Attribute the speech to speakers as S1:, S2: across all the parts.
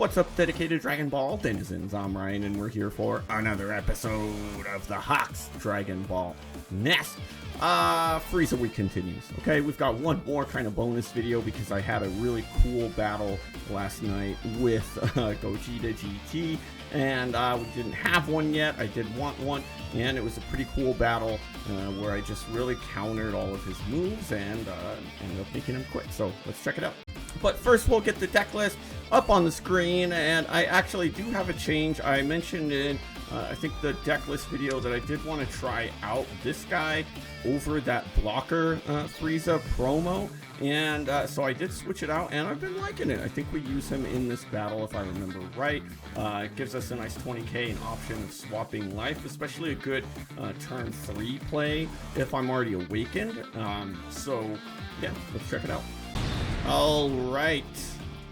S1: What's up, dedicated Dragon Ball denizens? I'm Ryan, and we're here for another episode of the Hawks Dragon Ball Nest. Frieza week continues. Okay, we've got one more kind of bonus video because I had a really cool battle last night with Gogeta GT, and we didn't have one yet. I did want one, and it was a pretty cool battle where I just really countered all of his moves and ended up making him quit. So let's check it out. But first, we'll get the deck list up on the screen, and I actually do have a change. I mentioned in, I think, the deck list video that I did want to try out this guy over that blocker Frieza promo, and so I did switch it out, and I've been liking it. I think we use him in this battle, if I remember right. It gives us a nice 20k, an option of swapping life, especially a good turn 3 play if I'm already awakened. So yeah, let's check it out. All right,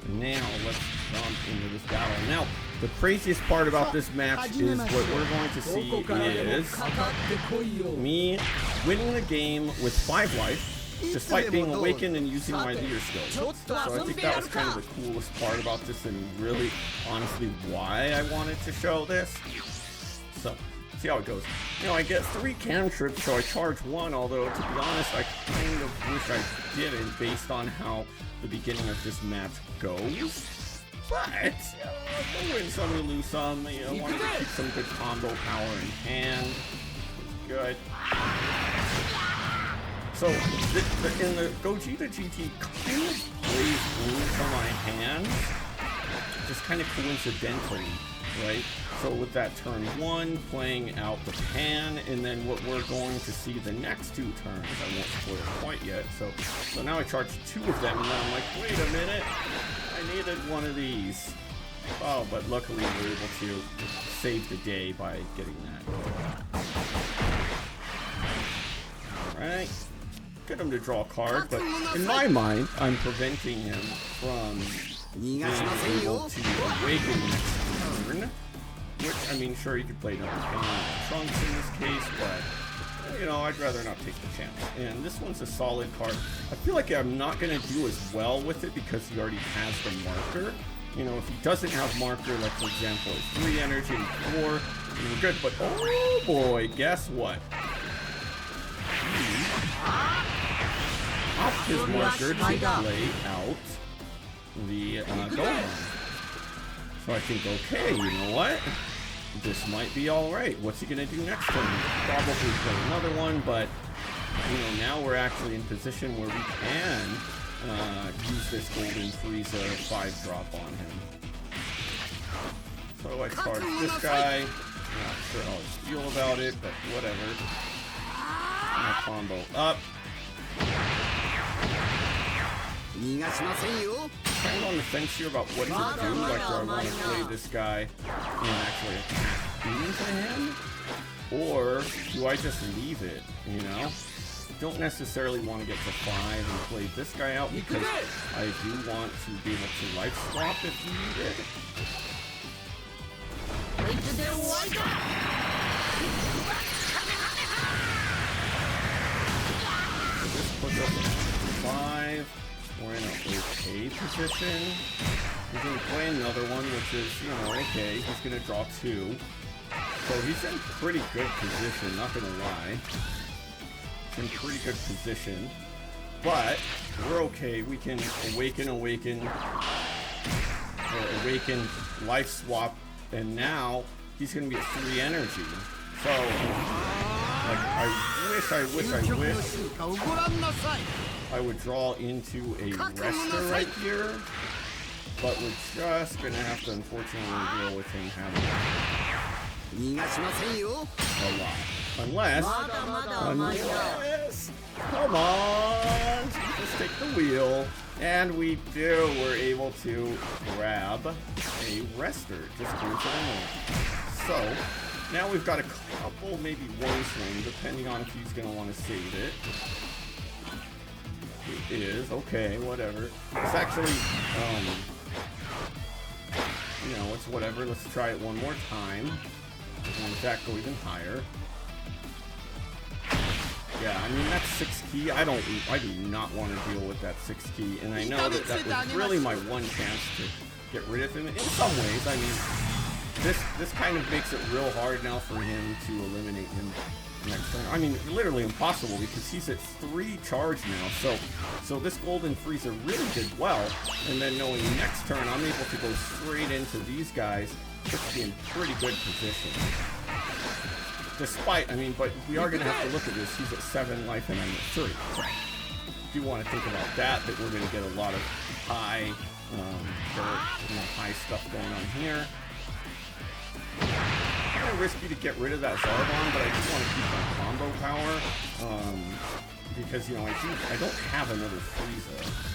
S1: now let's jump into this battle. Now, the craziest part about this match is what we're going to see is me winning the game with 5 life, despite being awakened and using my leader skills. So I think that was kind of the coolest part about this, and really, honestly, why I wanted to show this. So, see how it goes. You know, I get 3 cantrips, so I charge 1, although, to be honest, I kind of wish I didn't, based on how the beginning of this match goes. But, you know, we'll win some, we'll lose some. You know, wanted to keep some good combo power in hand. It's good. So, in the Gogeta GT kind of plays moves on my hands, just kind of coincidentally, right? So with that turn 1, playing out the pan, and then what we're going to see the next 2 turns, I won't spoil it quite yet. So now I charge 2 of them, and then I'm like, wait a minute, I needed one of these. Oh, but luckily we were able to save the day by getting that. Alright, get him to draw a card, but in my mind, I'm preventing him from being able to awaken next turn. Which, I mean, sure, you could play another Trunks in this case, but, you know, I'd rather not take the chance. And this one's a solid card. I feel like I'm not going to do as well with it because he already has the marker. You know, if he doesn't have marker, like, for example, 3 energy and 4, we're good. But, oh boy, guess what? Off his marker to play out the Gohan. So I think, okay, you know what? This might be alright. What's he gonna do next turn? Probably play another one, but, you know, now we're actually in position where we can use this golden Frieza 5-drop on him. So I charge this guy. Not sure how I feel about it, but whatever. My combo up. Kind of on the fence here about what to do. Like, do I want to play this guy and actually attack into him? Or do I just leave it, you know? Don't necessarily want to get to 5 and play this guy out because I do want to be able to life swap if needed. So this puts us at 5. We're in an okay position. He's going to play another one, which is, you know, okay. He's going to draw 2. So he's in pretty good position, not going to lie. He's in pretty good position. But we're okay. We can awaken, life swap, and now he's going to be at 3 energy. So, like, I wish I would draw into a rester right here, but we're just gonna have to unfortunately deal with him having a lot. Unless, come on, just take the wheel, and we do. We're able to grab a rester, just coincidentally. So now we've got a couple, maybe one swing, depending on if he's gonna want to save it. It is okay, whatever. It's actually, you know, it's whatever. Let's try it one more time. And in fact, go even higher. Yeah, I mean, that's 6 key. I do not want to deal with that 6 key, and I know that was really my one chance to get rid of him. In some ways, I mean, this kind of makes it real hard now for him to eliminate him next turn. I mean, literally impossible because he's at 3 charge now. So this Golden Frieza really did well. And then knowing next turn I'm able to go straight into these guys, puts me in pretty good position. Despite, I mean, but we are going to have to look at this. He's at 7 life and I'm at 3. So do want to think about that we're going to get a lot of high, high stuff going on here. Kind of risky to get rid of that Zarbon, but I just want to keep my combo power, because, you know, I don't have another Frieza.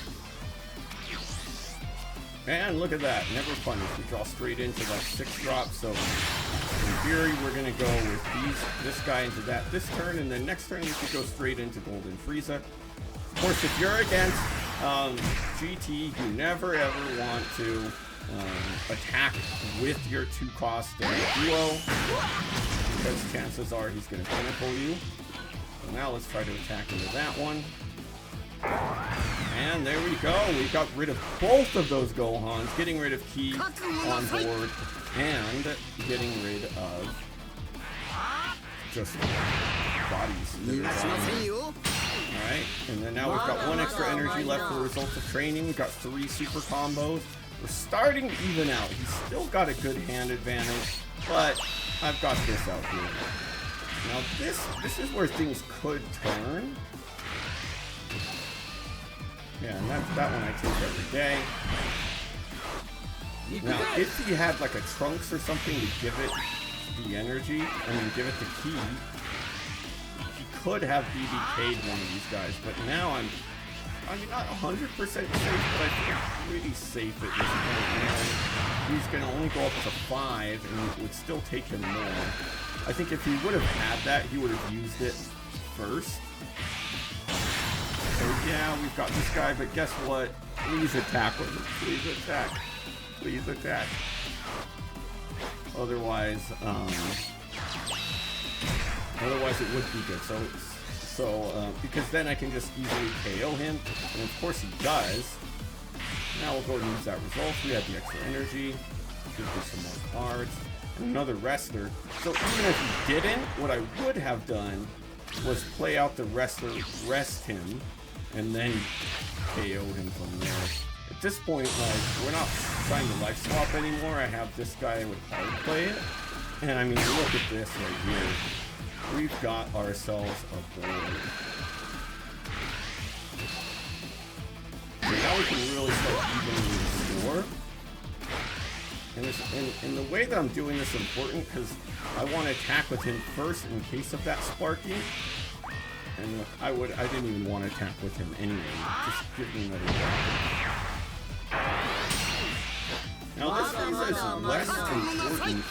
S1: And look at that, never punished. We draw straight into that 6-drop, so in theory we're going to go with this guy into that this turn, and then next turn we could go straight into Golden Frieza. Of course, if you're against GT, you never ever want to attack with your 2-cost duo, because chances are he's going to pinnacle you. So now let's try to attack into that one. And there we go. We got rid of both of those Gohans, getting rid of Ki on board, and getting rid of just bodies. Alright, and then now we've got 1 extra energy left for the results of training. We've got 3 super combos. We're starting to even out. He's still got a good hand advantage, but I've got this out here. Now this is where things could turn. Yeah, and that one I take every day. Now, if he had like a Trunks or something to give it the energy, give it the Ki, he could have BBK'd one of these guys, but now I'm not 100% safe, but I feel pretty safe at this point. He's going to only go up to 5, and it would still take him more. I think if he would have had that, he would have used it first. So yeah, we've got this guy, but guess what? Please attack with him. Please attack. Please attack. Otherwise it would be good. So because then I can just easily KO him, and of course he does. Now we'll go and use that result. We have the extra energy. Give me some more cards. And another wrestler. So even if he didn't, what I would have done was play out the wrestler, rest him, and then KO him from there. At this point, like, we're not trying to life swap anymore. I have this guy with hard play it. And I mean, look at this right here. We've got ourselves a board. So now we can really start evening the score. And the way that I'm doing this is important because I want to attack with him first in case of that Sparky. And I didn't even want to attack with him anyway. Just give me another weapon. Now this Frieza is less important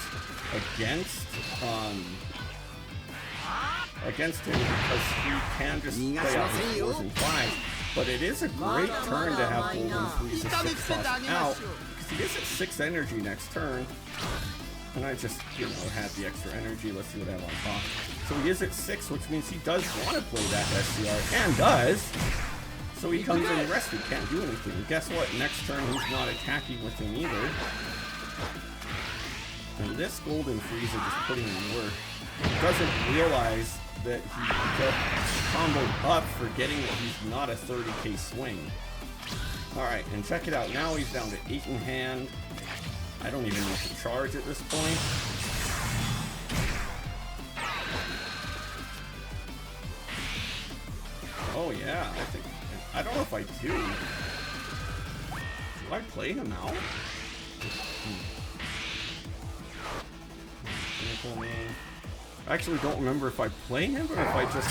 S1: against him because he can just play out his 4s and 5s. But it is a great turn to have Golden Frieza 6-cost out because he is at 6 energy next turn. And I just, had the extra energy. Let's see what I have on top. So he is at 6, which means he does want to play that SCR, and does. So he comes in rest, he can't do anything. And guess what? Next turn he's not attacking with him either. And this Golden Frieza just putting in work. He doesn't realize that he got comboed up, forgetting that he's not a 30k swing. Alright, and check it out. Now he's down to 8 in hand. I don't even need to charge at this point. Oh yeah, I don't know if I do. Do I play him out? I actually don't remember if I play him or if I just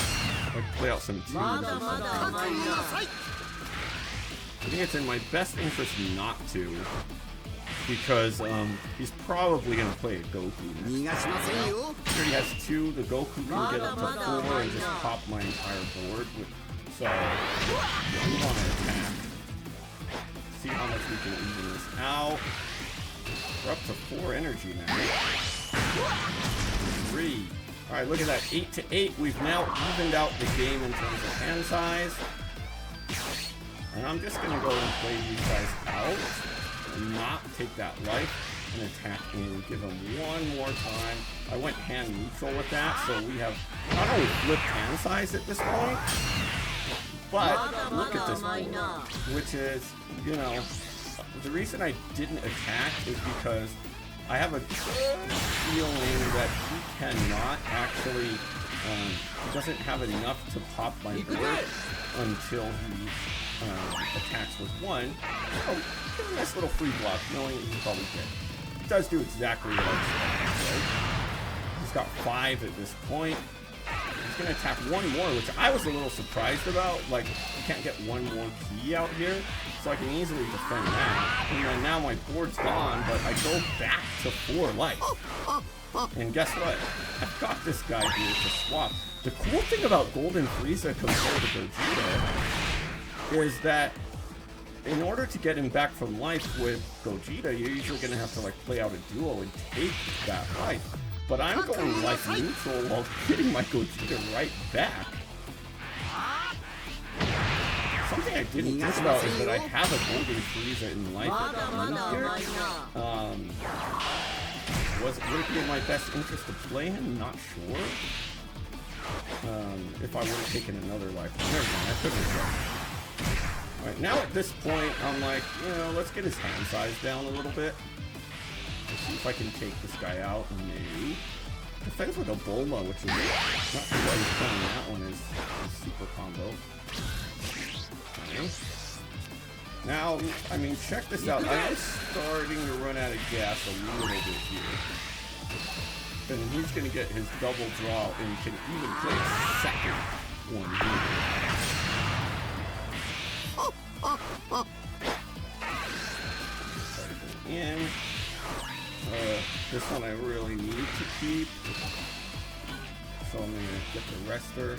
S1: play out some tunes. I think it's in my best interest not to. Because he's probably going to play a Goku next time. He already has 2. The Goku can get up to 4 and just pop my entire board. So we want to attack. See how much we can even this out. We're up to 4 energy now. 3. Alright, look at that. 8 to 8. We've now evened out the game in terms of hand size. And I'm just going to go and play these guys out. not take that life and attack in. Give him one more time. I went hand neutral with that, so we have not only flipped hand size at this point, but look at this board, which is, you know, the reason I didn't attack is because I have a good feeling that he cannot actually, he doesn't have enough to pop my board until he attacks with one. So, give him a nice little free block, knowing he probably did. He does do exactly what I said. He's got 5 at this point. He's going to attack one more, which I was a little surprised about. Like, you can't get one more key out here, so I can easily defend that. And then now my board's gone, but I go back to 4 life. And guess what? I've got this guy here to swap. The cool thing about Golden Frieza compared to Gogeta is that in order to get him back from life with Gogeta, you're usually going to have to like play out a duo and take that life. But I'm going life neutral while getting my Gogeta right back. Something I didn't think about is that I have a Golden Frieza in life here. Would it be in my best interest to play him? Not sure. If I would have taken another life. Never mind, I couldn't have. Alright, now at this point, I'm like, you know, let's get his hand size down a little bit. Let's see if I can take this guy out, maybe. Defends with a Bulma, which is not sure why he's playing that one as super combo. Okay. Now, I mean, check this out. I am starting to run out of gas a little bit here. And he's going to get his double draw and can even play a second one here. In. This one I really need to keep. So I'm going to get the rester.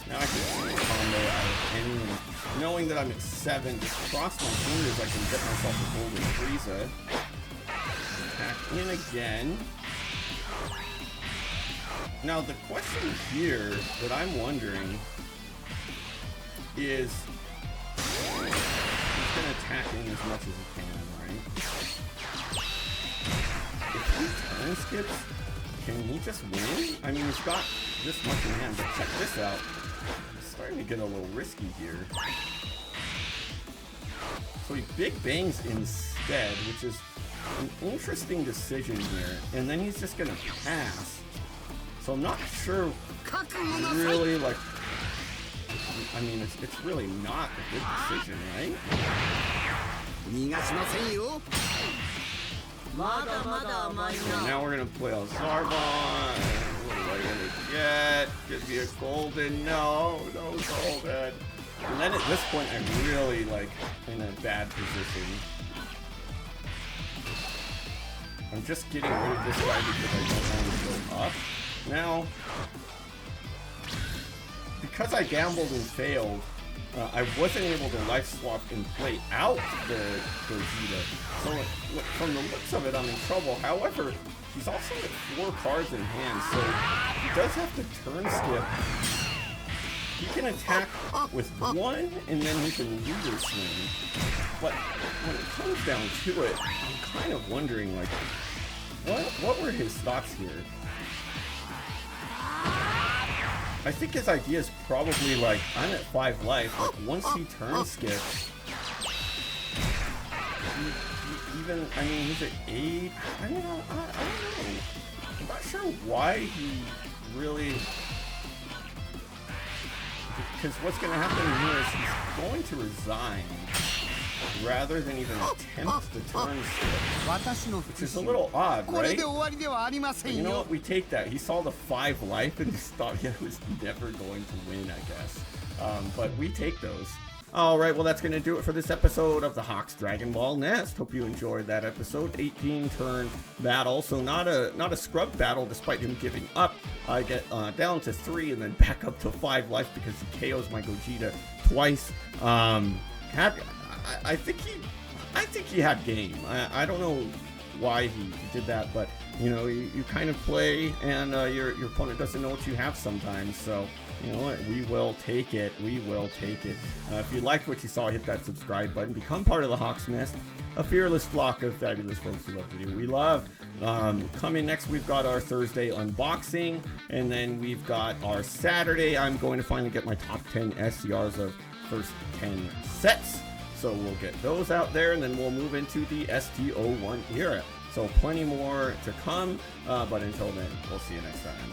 S1: Now I can see a combo out of anyone. Knowing that I'm at 7, just cross my fingers, I can get myself a Golden Frieza. Attack in again. Now the question here that I'm wondering is, he's going to attack in as much as he can, right? If he turn skips, can he just win? I mean, he's got this much in hand, but check this out. It's starting to get a little risky here. So he big bangs instead, which is an interesting decision here. And then he's just gonna pass. So I'm not sure really, like, I mean, it's really not a good decision, right? So now we're gonna play a Zarbon. What am I gonna get? Give me a golden. No golden. And then at this point, I'm really like in a bad position. I'm just getting rid of this guy because I don't want to go up. Now, because I gambled and failed, I wasn't able to life swap and play out the Gogeta. So from the looks of it, I'm in trouble. However, he's also at 4 cards in hand, so he does have to turn skip. He can attack with 1, and then he can leader swing. But when it comes down to it, I'm kind of wondering, like, what were his thoughts here? I think his idea is probably like, I'm at 5 life, like once he turn skips, even, I mean, he's at 8, I don't know, I'm not sure why he really, because what's going to happen here is he's going to resign, rather than even attempt the turn skip, which is a little odd, right? But you know what? We take that. He saw the 5 life and just thought he was never going to win, I guess. But we take those. Alright, well that's going to do it for this episode of the Hawks Dragon Ball Nest. Hope you enjoyed that episode. 18-turn battle, so not a scrub battle despite him giving up. I get down to 3 and then back up to 5 life because he KOs my Gogeta twice. I think he had game. I don't know why he did that, but you know, you kind of play and your opponent doesn't know what you have sometimes. So you know what, we will take it. We will take it. If you liked what you saw, hit that subscribe button. Become part of the Hawks Nest. a fearless flock of fabulous folks who love to do what we love. Coming next, we've got our Thursday unboxing, and then we've got our Saturday. I'm going to finally get my top 10 SCRs of first 10 sets. So we'll get those out there, and then we'll move into the ST01 era. So plenty more to come, but until then, we'll see you next time.